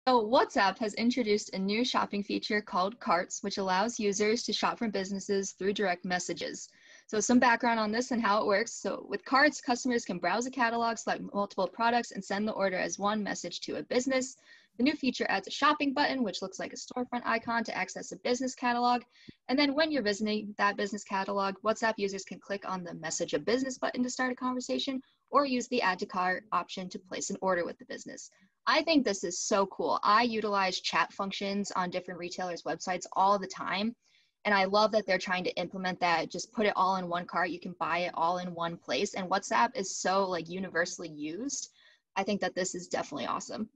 So WhatsApp has introduced a new shopping feature called Carts, which allows users to shop from businesses through direct messages. So some background on this and how it works. So with Carts, customers can browse a catalog, select multiple products, and send the order as one message to a business. The new feature adds a shopping button, which looks like a storefront icon to access a business catalog. And then when you're visiting that business catalog, WhatsApp users can click on the Message a Business button to start a conversation, or use the Add to Cart option to place an order with the business. I think this is so cool. I utilize chat functions on different retailers' websites all the time. And I love that they're trying to implement that. Just put it all in one cart. You can buy it all in one place. And WhatsApp is so like universally used. I think that this is definitely awesome.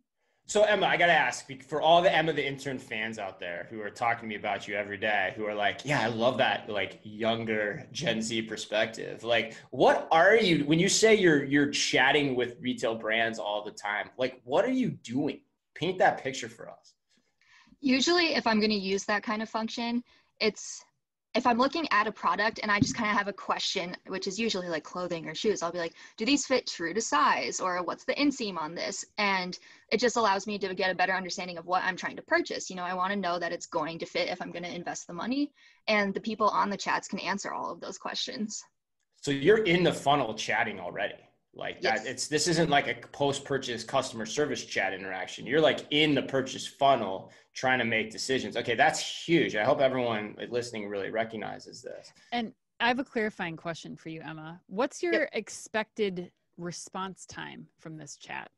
So Emma, I gotta ask for all the Emma the Intern fans out there who are talking to me about you every day, who are like, yeah, I love that like younger Gen Z perspective. Like, what are you when you say you're chatting with retail brands all the time? Like, what are you doing? Paint that picture for us. Usually, if I'm going to use that kind of function, it's if I'm looking at a product and I just kind of have a question, which is usually like clothing or shoes, I'll be like, do these fit true to size? Or what's the inseam on this? And it just allows me to get a better understanding of what I'm trying to purchase. I want to know that it's going to fit if I'm going to invest the money. And the people on the chats can answer all of those questions. So you're in the funnel chatting already. Like that, Yes. this isn't like a post-purchase customer service chat interaction. You're like in the purchase funnel trying to make decisions. Okay, that's huge. I hope everyone listening really recognizes this. And I have a clarifying question for you, Emma. What's your expected response time from this chat?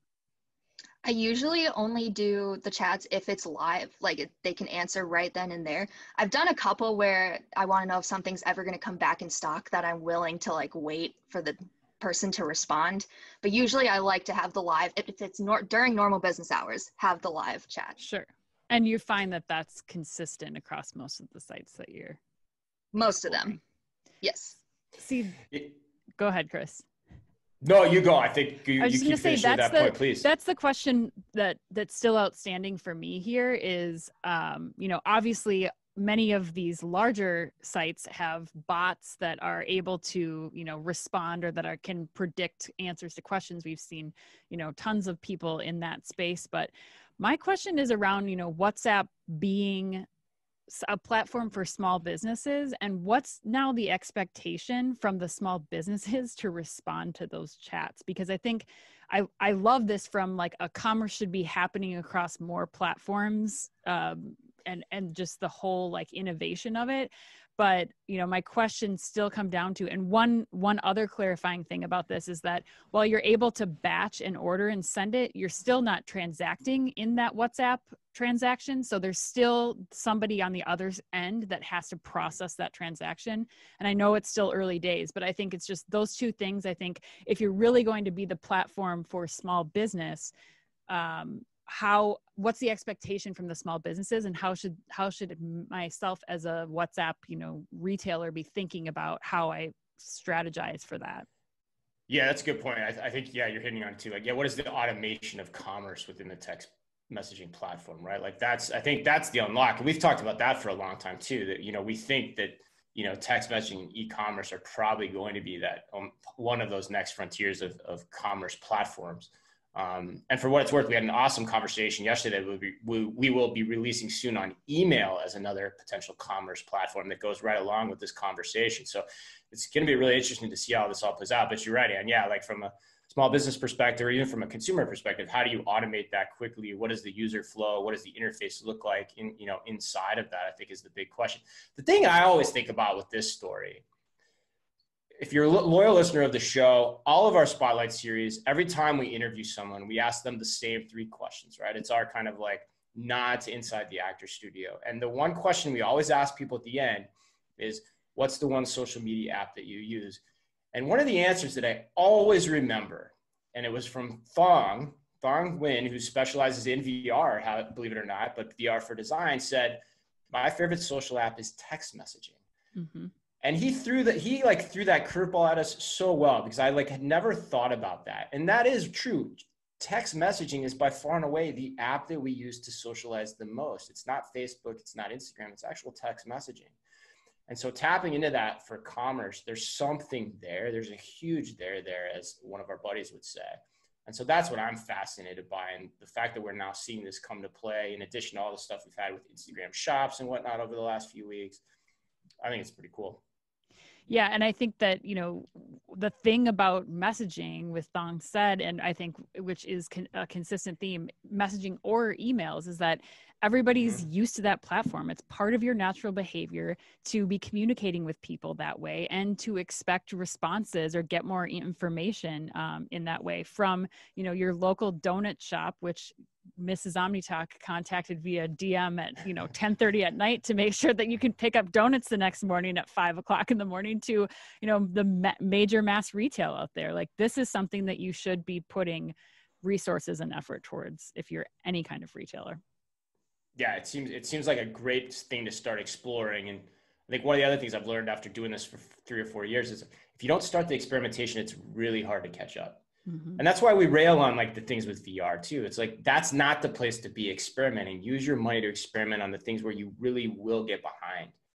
I usually only do the chats if it's live, like they can answer right then and there. I've done a couple where I want to know if something's ever going to come back in stock that I'm willing to like wait for the person to respond. But usually I like to have the live, if it's during normal business hours, have the live chat. Sure. And you find that that's consistent across most of the sites that you're most of them. Yes. See, go ahead, Chris. No, you go. I think you I was just keep going to say that point, please. That's the question that's still outstanding for me here is, obviously many of these larger sites have bots that are able to, respond or that can predict answers to questions. We've seen, tons of people in that space. But my question is around, WhatsApp being a platform for small businesses, and what's now the expectation from the small businesses to respond to those chats? Because I think I love this from like a commerce should be happening across more platforms, and just the whole like innovation of it. But, my questions still come down to, and one other clarifying thing about this is that while you're able to batch an order and send it, you're still not transacting in that WhatsApp transaction. So there's still somebody on the other end that has to process that transaction. And I know it's still early days, but I think it's just those two things. I think if you're really going to be the platform for small business, what's the expectation from the small businesses, and how should myself as a WhatsApp, retailer be thinking about how I strategize for that? Yeah, that's a good point. I think, you're hitting on it too. Like, what is the automation of commerce within the text messaging platform, right? Like I think that's the unlock. And we've talked about that for a long time too, that, we think that, text messaging and e-commerce are probably going to be that one of those next frontiers of commerce platforms. And for what it's worth, we had an awesome conversation yesterday. We will be releasing soon on email as another potential commerce platform that goes right along with this conversation. So it's going to be really interesting to see how this all plays out. But you're right, and like from a small business perspective, or even from a consumer perspective, how do you automate that quickly? What is the user flow? What does the interface look like inside of that? I think is the big question. The thing I always think about with this story, if you're a loyal listener of the show, all of our Spotlight series, every time we interview someone, we ask them the same three questions, right? It's our kind of like nod to inside the actor studio. And the one question we always ask people at the end is, what's the one social media app that you use? And one of the answers that I always remember, and it was from Thong Nguyen, who specializes in VR, believe it or not, but VR for design, said, my favorite social app is text messaging. Mm-hmm. And he threw that curveball at us so well, because I had never thought about that. And that is true. Text messaging is by far and away the app that we use to socialize the most. It's not Facebook, it's not Instagram, it's actual text messaging. And so tapping into that for commerce, there's something there. There's a huge there, as one of our buddies would say. And so that's what I'm fascinated by. And the fact that we're now seeing this come to play, in addition to all the stuff we've had with Instagram shops and whatnot over the last few weeks, I think it's pretty cool. Yeah. And I think that, the thing about messaging with Thong said, and I think, which is a consistent theme, messaging or emails, is that everybody's used to that platform. It's part of your natural behavior to be communicating with people that way and to expect responses or get more information in that way from, your local donut shop, which Mrs. OmniTalk contacted via DM at 10:30 at night to make sure that you can pick up donuts the next morning at 5 o'clock in the morning, to the major mass retail out there. Like, this is something that you should be putting resources and effort towards if you're any kind of retailer. Yeah, it seems like a great thing to start exploring. And I think one of the other things I've learned after doing this for 3 or 4 years is if you don't start the experimentation, it's really hard to catch up. And that's why we rail on like the things with VR too. It's like, that's not the place to be experimenting. Use your money to experiment on the things where you really will get behind.